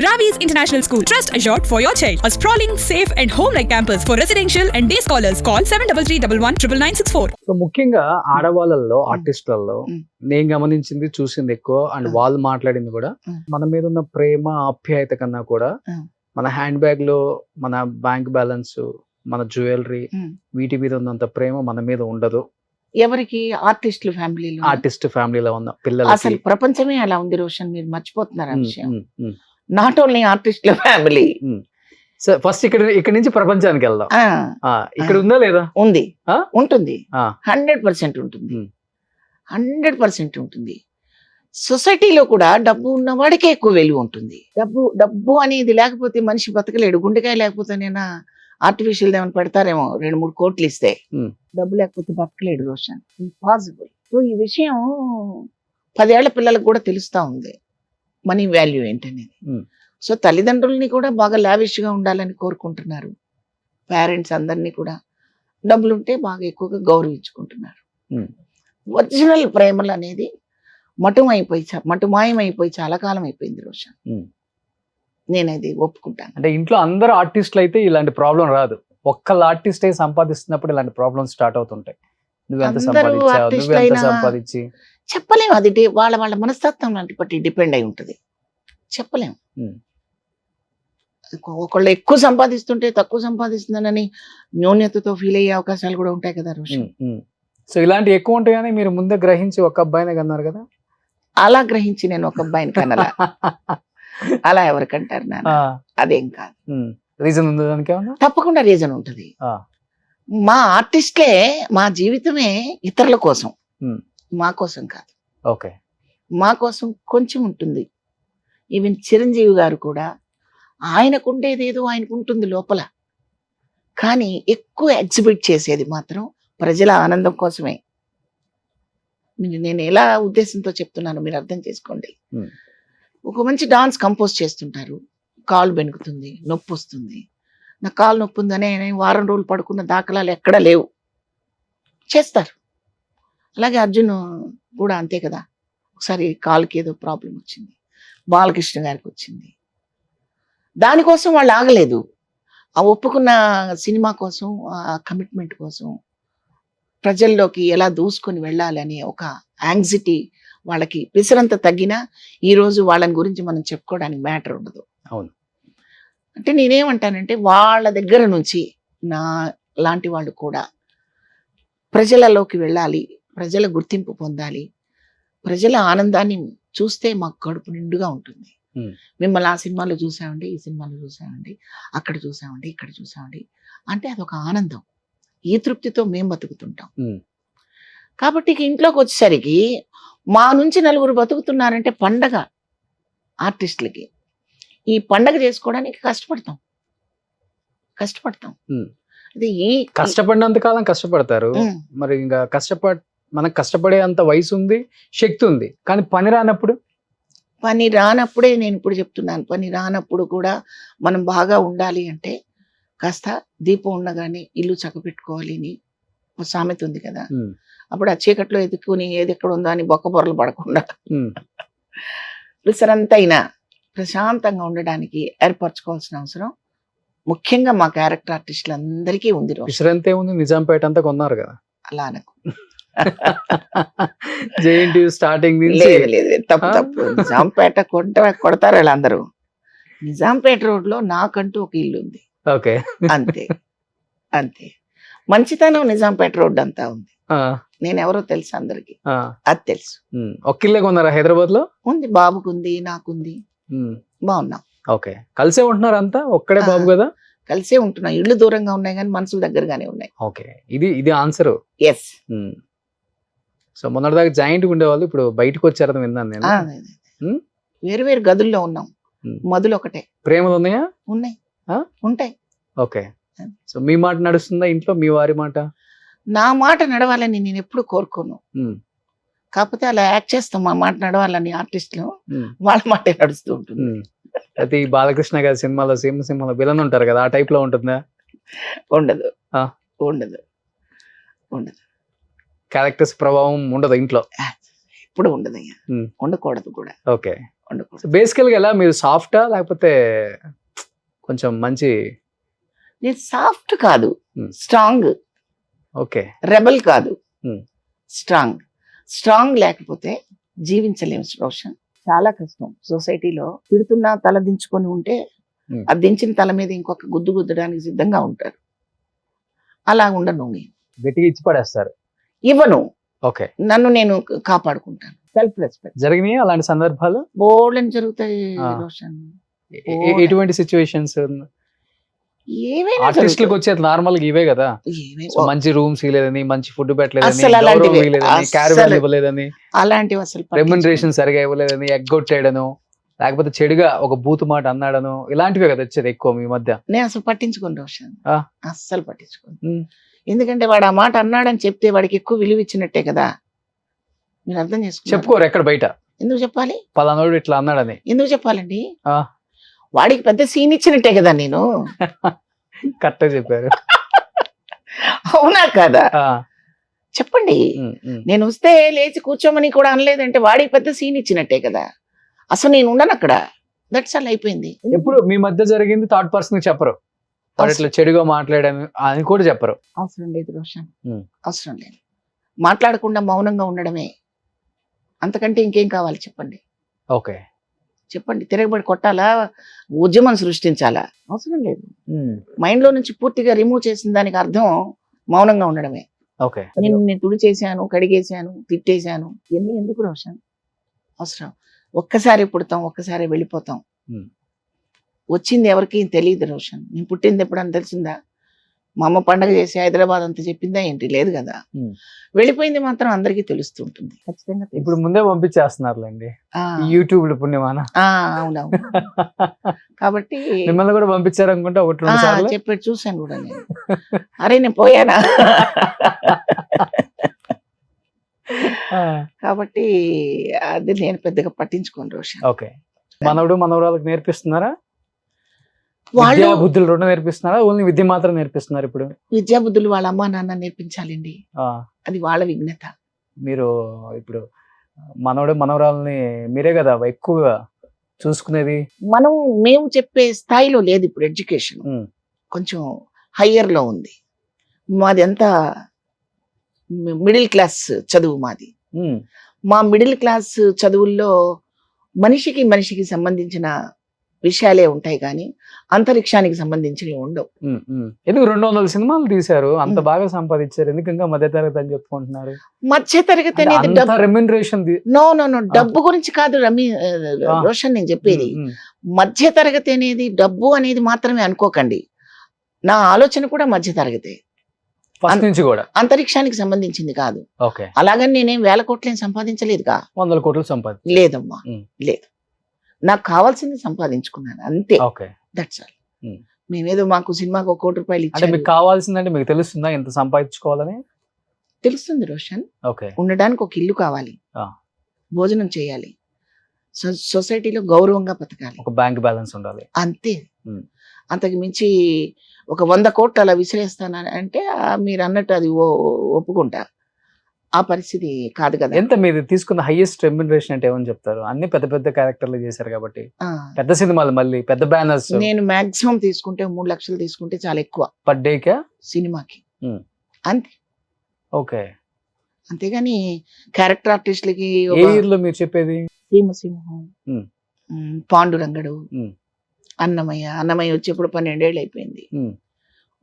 Ravi's International School. Trust assured for your child. A sprawling, safe and home-like campus for residential and day scholars. Call 7331 so ముఖ్యంగా ఆడవాళ్ళల్లో ఆర్టిస్టులలో నేను గమనించింది చూసింది ఎక్కువ and వాళ్ళు మాట్లాడింది కూడా మన మీద ఉన్న ప్రేమ ఆప్యాయత కన్నా కూడా మన హ్యాండ్ బ్యాగ్ లో మన బ్యాంక్ బ్యాలెన్స్ మన జ్యువెలరీ వీటి మీద ఉన్నంత ప్రేమ మన మీద ఉండదు. ఎవరికి? ఆర్టిస్టుల ఫ్యామిలీలో. ఆర్టిస్ట్ ఫ్యామిలీలో ఉన్న పిల్లలు అసలు ప్రపంచమే అలా ఉంది రోషన్, మీరు మర్చిపోతున్నారు ఆ విషయం. నాట్ ఓన్లీ ఆర్టిస్టుల ఫ్యామిలీ. ఫస్ట్ ఇక్కడ నుంచి ప్రపంచానికి వెళ్దాం. ఇక్కడ ఉందా లేదా? ఉంది, ఉంటుంది, 100% ఉంటుంది, 100% ఉంటుంది. సొసైటీలో కూడా డబ్బు ఉన్నవాడికే ఎక్కువ విలువ ఉంటుంది. డబ్బు అనేది లేకపోతే మనిషి బతకలేడు. గుండెకాయ లేకపోతేనేనా ఆర్టిఫిషియల్ ఏమైనా పెడతారేమో 2-3 కోట్లు ఇస్తే. డబ్బు లేకపోతే బతకలేడు రోషన్, ఇంపాసిబుల్. సో ఈ విషయం 10 ఏళ్ల పిల్లలకు కూడా తెలుస్తా ఉంది మనీ వాల్యూ ఏంటనేది. సో తల్లిదండ్రుల్ని కూడా బాగా లావిష్ గా ఉండాలని కోరుకుంటున్నారు. పేరెంట్స్ అందరినీ కూడా డబ్బులుంటే బాగా ఎక్కువగా గౌరవించుకుంటున్నారు. ఒరిజినల్ ప్రేమలు అనేది మటుమాయం అయిపోయి చాలా కాలం అయిపోయింది రోషన్. నేనది ఒప్పుకుంటాను. అంటే ఇంట్లో అందరూ ఆర్టిస్టులు అయితే ఇలాంటి ప్రాబ్లం రాదు. ఒక్కళ్ళ ఆర్టిస్ట్ అయి సంపాదిస్తున్నప్పుడు ఇలాంటి ప్రాబ్లమ్స్ స్టార్ట్ అవుతుంటాయి. నువ్వెంత సంపాదించి చెప్పలేము. అది వాళ్ళ మనస్తత్వం లాంటి బట్టి డిపెండ్ అయి ఉంటది. చెప్పలేము. ఒకళ్ళు ఎక్కువ సంపాదిస్తుంటే తక్కువ సంపాదిస్తున్నానని న్యూన్యతతో ఫీల్ అయ్యే అవకాశాలు కూడా ఉంటాయి కదా రోషన్. సో ఇలాంటి ఎక్కువ ఉంటాయని మీరు ముందే గ్రహించి ఒక అబ్బాయినే కన్నారు కదా? అలా గ్రహించి నేను ఒక అబ్బాయిని కనలా. అలా ఎవరికంటారు నాన్న? అదేం కాదు. రీజన్ ఉంది దానికి? తప్పకుండా రీజన్ ఉంటది. మా ఆర్టిస్ట్లే మా జీవితమే ఇతరుల కోసం, మా కోసం కాదు. ఓకే, మా కోసం కొంచెం ఉంటుంది. ఈవెన్ చిరంజీవి గారు కూడా ఆయనకుండేది ఏదో ఆయనకు ఉంటుంది లోపల, కానీ ఎక్కువ ఎగ్జిబిట్ చేసేది మాత్రం ప్రజల ఆనందం కోసమే. నేను ఎలా ఉద్దేశంతో చెప్తున్నాను మీరు అర్థం చేసుకోండి. ఒక మంచి డాన్స్ కంపోజ్ చేస్తుంటారు, కాలు బెనుకుతుంది, నొప్పి వస్తుంది. నా కాలు నొప్పి ఉందనే వారం రోజులు పడుకున్న దాఖలాలు ఎక్కడా లేవు, చేస్తారు. అలాగే అర్జున్ కూడా అంతే కదా. ఒకసారి కాలుకి ఏదో ప్రాబ్లం వచ్చింది, బాలకృష్ణ గారికి వచ్చింది. దానికోసం వాళ్ళు ఆగలేదు. ఆ ఒప్పుకున్న సినిమా కోసం, ఆ కమిట్మెంట్ కోసం ప్రజల్లోకి ఎలా దూసుకొని వెళ్ళాలి అనే ఒక యాంగ్జైటీ వాళ్ళకి పిసరంత తగ్గినా ఈరోజు వాళ్ళని గురించి మనం చెప్పుకోవడానికి మ్యాటర్ ఉండదు. అవును. అంటే నేనేమంటానంటే వాళ్ళ దగ్గర నుంచి నా లాంటి వాళ్ళు కూడా ప్రజలలోకి వెళ్ళాలి, ప్రజల గుర్తింపు పొందాలి, ప్రజల ఆనందాన్ని చూస్తే మాకు కడుపు నిండుగా ఉంటుంది. మిమ్మల్ని ఆ సినిమాలో చూసామండి, ఈ సినిమాలో చూసామండి, అక్కడ చూసామండి, ఇక్కడ చూసామండి అంటే అదొక ఆనందం. ఈ తృప్తితో మేము బతుకుతుంటాం. కాబట్టి ఇంట్లోకి వచ్చేసరికి మా నుంచి నలుగురు బతుకుతున్నారంటే పండగ. ఆర్టిస్టులకి ఈ పండగ చేసుకోవడానికి కష్టపడతాం. అది కష్టపడినంత కాలం కష్టపడతారు. మరి ఇంకా మనకు కష్టపడే అంత వయసు ఉంది, శక్తి ఉంది, కానీ పని రానప్పుడే నేను ఇప్పుడు చెప్తున్నాను, పని రానప్పుడు కూడా మనం బాగా ఉండాలి అంటే కాస్త దీపం ఉండగానే ఇల్లు చక్కబెట్టుకోవాలి అని ఒక సామెత ఉంది కదా. అప్పుడు ఆ చీకట్లో ఎదుక్కుని ఏది ఎక్కడ ఉందో అని బొక్క బొర్రలు పడకుండా విసరంతైనా ప్రశాంతంగా ఉండడానికి ఏర్పరచుకోవాల్సిన అవసరం ముఖ్యంగా మా క్యారెక్టర్ ఆర్టిస్టులు అందరికీ ఉంది. విసరంతే ఉంది, నిజాంపేట అంతా కొన్నారు కదా. అలా అనకు, స్టార్టింగ్ లేదు తప్పు. నిజాంపేట కొడతారు వాళ్ళందరూ. నిజాంపేట రోడ్ లో నాకంటూ ఒక ఇల్లు ఉంది. ఓకే, అంతే. మంచితనం నిజాంపేట రోడ్ అంతా ఉంది. నేను ఎవరో తెలుసు అందరికి, అది తెలుసు. ఒక్కిల్లే కొన్నారా హైదరాబాద్ లో? ఉంది, బాబుకుంది, నాకుంది, బాగున్నాం. ఓకే, కలిసే ఉంటున్నారు అంతా? ఒక్కడే బాబు కదా? కలిసే ఉంటున్నాం. ఇళ్ళు దూరంగా ఉన్నాయి కానీ మనసులు దగ్గరగానే ఉన్నాయి. ఓకే, ఇది ఆన్సర్. ఎస్. సో మొన్నటిదాకా జాయింట్ ఉండేవాళ్ళు, ఇప్పుడు బయటకు వచ్చారని విన్నాను నేను. వేరు వేరు గదుల్లో ఉన్నాం, మధులు ఒకటే. ప్రేమలు ఉన్నాయా? ఉన్నాయి, ఉంటాయి. ఓకే, సో మీ మాట నడుస్తుందా ఇంట్లో? మీ వారి మాట? నా మాట నడవాలని నేను ఎప్పుడు కోరుకోను. కాకపోతే అలా యాక్ట్ చేస్తాం, మా మాట నడవాలని ఆర్టిస్టులు, వాళ్ళ మాటే నడుస్తూ ఉంటుంది. అయితే ఈ బాలకృష్ణ గారి సినిమాలో విలన్ ఉంటారు కదా, ఆ టైప్ లో ఉంటుందా? ఉండదు, ఉండదు, ఉండదు. క్యారెక్టర్స్ ప్రభావం ఉండదు ఇంట్లో? ఇప్పుడు ఉండదు, ఉండకూడదు కూడా. ఓకే. ఉండకూడదు. బేసికల్ గా ఎలా మీరు సాఫ్టా లేకపోతే కొంచెం మంచి? నేను సాఫ్ట్ కాదు, Hmm. స్ట్రాంగ్. ఓకే. రెబల్ కాదు, Hmm. స్ట్రాంగ్ లేకపోతే జీవించలేము రోషన్. చాలా కష్టం. సొసైటీలో తిడుతున్నా తల దించుకొని ఉంటే Hmm. ఆ దించిన తల మీద ఇంకొక గుద్దు గుద్దడానికి సిద్ధంగా ఉంటారు. అలా ఉండను నేను. గట్టిగా ఇచ్చి పడేస్తారు. ఇవ్వను, ఓకే. నన్ను నేను కాపాడుకుంటాను. Self respect. జరిగినాయి అలాంటి సందర్భాలు? బోల్డని జరుగుతాయి రోషన్. ఎటువంటి సిచ్యువేషన్స్? ఏమైనా ఆర్టిస్టులకు వచ్చేది నార్మల్ గా ఇవే కదా. సో మంచి రూమ్స్ ఇవ్వలేదని, మంచి ఫుడ్ పెట్టలేదని, అస్సలు అలాంటివి- గౌరవం ఇవ్వలేదని, క్యారవాన్ అస్సలు. ఇవ్వలేదని, అలాంటివి అసలు రెమ్యునరేషన్ సరిగా ఇవ్వలేదని, ఎగ్గొట్టేయడను, లేకపోతే చెడుగా ఒక బూతు మాట అన్నాడను, ఇలాంటివే కదా వచ్చేది ఎక్కువ మీ మధ్య. నేను అసలు పట్టించుకోను రోషన్, ఆ. అస్సలు పట్టించుకోను. ఉమ్. ఎందుకంటే వాడు ఆ మాట అన్నాడని చెప్తే వాడికి ఎక్కువ విలువ ఇచ్చినట్టే కదా. మీరు అర్థం చేసుకున్నారు? చెప్పుకోరు ఎక్కడ బయట, ఎందుకు చెప్పాలి? పలానోడు ఇట్లా అన్నాడని. ఎందుకు చెప్పాలండి? ఆ. వాడికి పెద్ద సీన్ ఇచ్చినట్టే కదా నేను. కరెక్ట్ చెప్పారు. అవునా కదా? ఆ. చెప్పండి. నేను వస్తే లేచి కూర్చోమని కూడా అనలేదంటే వాడికి పెద్ద సీన్ ఇచ్చినట్టే కదా. అసలు నేను ఉండను అక్కడ. దట్స్ ఆల్, అయిపోయింది. ఎప్పుడు మీ మధ్య జరిగింది థర్డ్ పర్సన్ కి చెప్పరు, వాడు ఇట్లా చెడుగా మాట్లాడాను అని కూడా చెప్పరు. అవసరం లేదు రోషన్, ఉమ్. అవసరం లేదు. మాట్లాడకుండా మౌనంగా ఉండడమే, అంతకంటే ఇంకేం కావాలి చెప్పండి. ఓకే. చెప్పండి, తిరగబడి కొట్టాలా, ఉద్యమం సృష్టించాలా? అవసరం లేదు. మైండ్ లో నుంచి పూర్తిగా రిమూవ్ చేసిన దానికి అర్థం మౌనంగా ఉండడమే. ఓకే. నేను తుడి చేశాను, కడిగేశాను, తిట్టేశాను, ఇవన్నీ ఎందుకు రోషన్? అవసరం? ఒక్కసారి పుడతాం, ఒక్కసారి వెళ్ళిపోతాం. Hmm. వచ్చింది ఎవరికి తెలియదు రోషన్. నేను పుట్టింది ఎప్పుడని తెలిసిందా? మా అమ్మ పండగ చేసి హైదరాబాద్ అంతా చెప్పిందా ఏంటి? లేదు కదా. Hmm. వెళ్ళిపోయింది మాత్రం అందరికీ తెలుస్తుంటుంది, ఖచ్చితంగా తెలుసు. ఇప్పుడు ముందే పంపించేస్తున్నారులేండి ఆ, ఈ యూట్యూబ్ లో పుణ్యమాన. అవునవును. కాబట్టి మిమ్మల్ని కూడా పంపించారు అనుకుంటా ఒకటి రెండు సార్లు. చెప్పాడు, చూశాను కూడా నేను. అరే నేను పోయానా? కాబట్టి అది నేను పెద్దగా పట్టించుకోను రోషన్. ఓకే. మనవడు మనవరాలకు నేర్పిస్తున్నారా? వాళ్ళు విద్యా బుద్ధులు రెండు నేర్పిస్తున్నారా? ఓన్లీ విద్య మాత్రం నేర్పిస్తున్నారు ఇప్పుడు? విద్యాబుద్ధులు వాళ్ళ అమ్మా నాన్న నేర్పించాలండి, ఆ, అది వాళ్ళ విఘ్నత. మీరు ఇప్పుడు మనవడు మనవరాలని మీరే కదా ఎక్కువగా చూసుకునేది. మేము చెప్పే స్థాయిలో లేదు ఇప్పుడు ఎడ్యుకేషన్, ఉమ్. కొంచెం హయ్యర్ లో ఉంది. మాది అంతా మిడిల్ క్లాస్ చదువు మాది. ఉమ్. మా మిడిల్ క్లాస్ చదువుల్లో మనిషికి సంబంధించిన విషయాలే ఉంటాయి కానీ అంతరిక్షానికి సంబంధించినవి ఉండవు. ఎందుకు 200 సినిమాలు తీశారు, అంత ఉమ్. బాగా సంపాదించారు, ఎందుకు ఇంకా మధ్య తరగతి అని చెప్పుకుంటున్నారు? మధ్య తరగతి అనేది డబ్బు. రెమ్యునరేషన్. నో డబ్బు గురించి కాదు రోషన్ నేను చెప్పేది. మధ్య తరగతి అనేది డబ్బు అనేది మాత్రమే అనుకోకండి. నా ఆలోచన కూడా మధ్య తరగతి, ఫస్ట్ నుంచి కూడా అంతరిక్షానికి సంబంధించింది కాదు. ఓకే. అలాగని నేనేం 1000 కోట్లేం సంపాదించలేదుగా. 100 కోట్లు సంపాదించారు. లేదమ్మా, ఉమ్. లేదు. నాకు కావాల్సింది సంపాదించుకున్నాను అంతే. ఓకే. That's all. ఉమ్. మేమేదో మాకు సినిమాకి 1 కోటి రూపాయలు అంటే మీకు ఇచ్చారు కావాల్సిందంటే మీకు తెలుస్తుందా ఎంత సంపాదించుకోవాలని? తెలుస్తుంది రోషన్. ఓకే. ఉండడానికి ఒక ఇల్లు కావాలి, ఆ. భోజనం చేయాలి, సొసైటీలో గౌరవంగా బతకాలి, ఒక బ్యాంక్ బ్యాలెన్స్ ఉండాలి, అంతే. ఉమ్. అంతకు మించి ఒక 100 కోట్లు అలా విసిరేస్తానని అంటే మీరు అన్నట్టు అది ఒప్పుకుంటా. ఆ పరిస్థితి కాదు కదా. ఎంత మీరు తీసుకున్న హైయెస్ట్ రెమ్యునరేషన్ అంటే ఏమని చెప్తారు? అన్ని పెద్ద పెద్ద క్యారెక్టర్లు చేశారు కాబట్టి, ఆ, పెద్ద సినిమాలు, మళ్ళీ పెద్ద బ్యానర్స్. నేను మాక్సిమం తీసుకుంటే 3 లక్షలు తీసుకుంటే చాలా ఎక్కువ పర్ డే కా? సినిమాకి. ఉమ్. అంతే. ఓకే. అంతేగాని క్యారెక్టర్ ఆర్టిస్టులకి ఏ ఇయర్ లో మీరు చెప్పేది? సీమసింహం, ఉమ్. పాండురంగడు, ఉమ్. అన్నమయ్య వచ్చేప్పుడు 12 ఏళ్ళు అయిపోయింది. ఉమ్.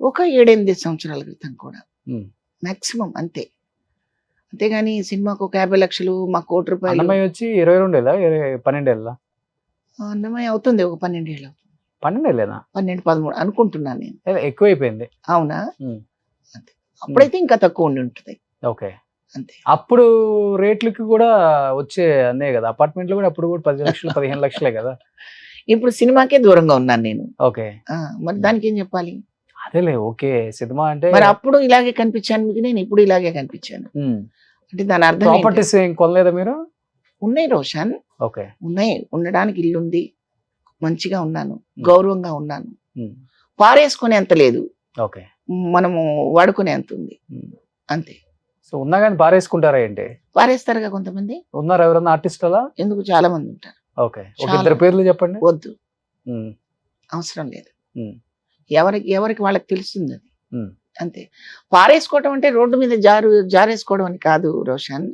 ఒక 7-8 సంవత్సరాల క్రితం కూడా ఉమ్. మాక్సిమం అంతే. అంతేగాని సినిమాకు ఒక 50 లక్షలు, మాకు 1 కోటి రూపాయలు. అన్నమయ్య వచ్చి 22 ఏళ్ళ 12 ఏళ్ళ? అన్నమయ్య అవుతుంది ఒక 12 ఏళ్ళు, 12 ఏళ్ళేనా? 12-13 అనుకుంటున్నాను నేను. ఎక్కువైపోయింది. అవునా? ఉమ్. అంతే. అప్పుడైతే ఇంకా తక్కువ ఉండి ఉంటుంది. ఓకే. అంతే. అప్పుడు రేట్లకి కూడా వచ్చే అన్నే కదా, అపార్ట్మెంట్లు కూడా అప్పుడు కూడా 10 లక్షలు 15 లక్షలే కదా. ఇప్పుడు సినిమాకే దూరంగా ఉన్నాను నేను. ఓకే. మరి దానికి ఏం చెప్పాలి? అదేలే, ఓకే. సినిమా అంటే మరి అప్పుడు ఇలాగే కనిపించాను మీకు, నేను ఇప్పుడు ఇలాగే కనిపించాను. అంటే దాని అర్థం ఏంటి? ప్రాపర్టీస్ ఏం కొనలేదా మీరు? ఉన్నాయి రోషన్, ఓకే. ఉన్నాయి. ఉండడానికి ఇల్లు ఉంది, మంచిగా ఉన్నాను, ఉమ్. గౌరవంగా ఉన్నాను. ఉమ్. పారేసుకునేంత లేదు, ఓకే. మనము వాడుకునేంత ఉంది, ఉమ్. అంతే. సో ఉన్నా కానీ పారేసుకుంటారా ఏంటి? పారేస్తారుగా కొంతమంది. ఉన్నారు ఎవరన్నా ఆర్టిస్ట్ అలా? ఎందుకు, చాలా మంది ఉంటారు. ఓకే, ఒక చాలా. ఇద్దరు పేర్లు చెప్పండి. వద్దు, ఉమ్, అవసరం లేదు. ఉమ్, ఎవరికి వాళ్ళకి తెలుస్తుంది అది, ఉమ్, అంతే. పారేసుకోవడం అంటే రోడ్డు మీద జారేసుకోవడం అని కాదు రోషన్.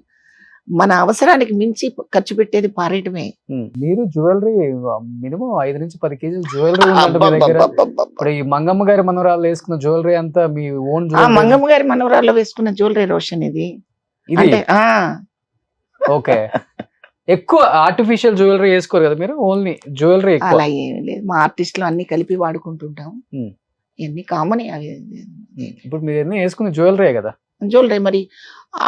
మన అవసరానికి మించి ఖర్చు పెట్టేది పారేయటమే. ఉమ్. మీరు జ్యువెలరీ మినిమం 5 నుంచి 10 కేజీలు జ్యువెలరీ ఉందంట మీ దగ్గర. అబ్బబ్బబ్బబ్బబ్బ. ఇప్పుడు ఈ మంగమ్మ గారి మనవరాలు వేసుకున్న జ్యువెలరీ అంతా మీ ఓన్ ఆ జ్యువెలరీ మంగమ్మ గారి మనవరాల్లో వేసుకున్న జ్యువెలరీ రోషన్ ఇది. ఇది? అంటే ఓకే, ఎక్కువ ఆర్టిఫిషియల్ జ్యువెలరీ వేసుకోరు కదా మీరు, ఓన్లీ జ్యువెలరీ ఎక్కువ. అలా ఏమి లేదు, మా ఆర్టిస్టులు అన్ని కలిపి వాడుకుంటుంటాం. ఉమ్. ఇవన్నీ కామన్ అవి. ఇప్పుడు మీరు ఎన్ని వేసుకున్న జ్యువెలరీ కదా. జ్యువెలరీ మరి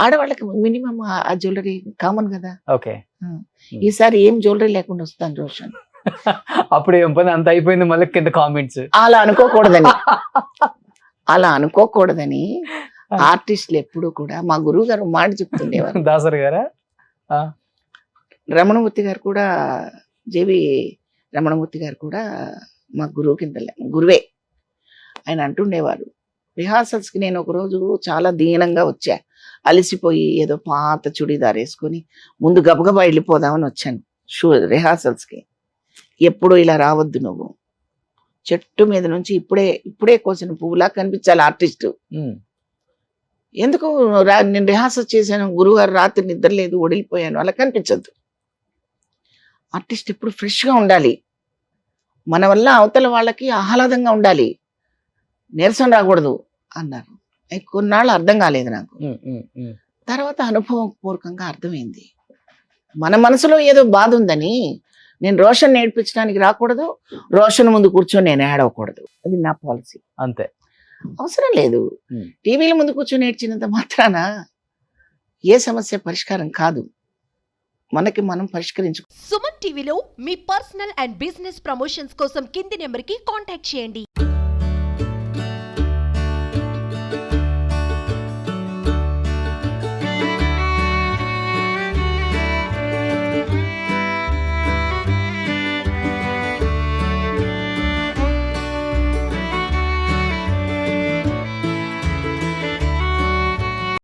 ఆడవాళ్ళకి మినిమం ఆ జ్యువెలరీ కామన్ కదా. ఓకే, ఈసారి ఏం జ్యువెలరీ లేకుండా వస్తాను రోషన్. అప్పుడు ఏం పని అంత అయిపోయింది, మళ్ళీ కింద కామెంట్స్. అలా అనుకోకూడదని అలా అనుకోకూడదని ఆర్టిస్టులు ఎప్పుడు కూడా, మా గురువు గారు మాట చెప్తుండేవారు. దాసరి గారా? రమణమూర్తి గారు కూడా, జేవి రమణమూర్తి గారు కూడా మా గురువు కింద గురువే. ఆయన అంటుండేవారు, రిహార్సల్స్కి నేను ఒకరోజు చాలా దీనంగా వచ్చా, అలసిపోయి ఏదో పాత చుడీదార్ వేసుకొని ముందు గబగబా వెళ్ళిపోదామని వచ్చాను రిహార్సల్స్కి. ఎప్పుడు ఇలా రావద్దు, నువ్వు చెట్టు మీద నుంచి ఇప్పుడే కోసిన పువ్వులా కనిపించాలి ఆర్టిస్ట్. ఎందుకు నేను రిహార్సల్ చేశాను, గురువుగారు రాత్రి నిద్ర లేదు ఒడిలిపోయాను, అలా కనిపించద్దు. ఆర్టిస్ట్ ఎప్పుడు ఫ్రెష్గా ఉండాలి, మన వల్ల అవతల వాళ్ళకి ఆహ్లాదంగా ఉండాలి, నీరసం రాకూడదు అన్నారు. కొన్నాళ్ళు అర్థం కాలేదు నాకు. తర్వాత అనుభవపూర్వకంగా అర్థమైంది, మన మనసులో ఏదో బాధ ఉందని నేను రోషన్ నేర్పించడానికి రాకూడదు, రోషన్ ముందు కూర్చొని నేను ఏడవకూడదు. అది నా పాలసీ. అంతే, అవసరం లేదు. టీవీల ముందు కూర్చొని ఏడ్చినంత మాత్రాన ఏ సమస్య పరిష్కారం కాదు, మనకి మనం పరిష్కరించు. సుమన్ టీవీలో మీ పర్సనల్ అండ్ బిజినెస్ ప్రమోషన్స్ కోసం కింది నెంబర్కి కాంటాక్ట్ చేయండి.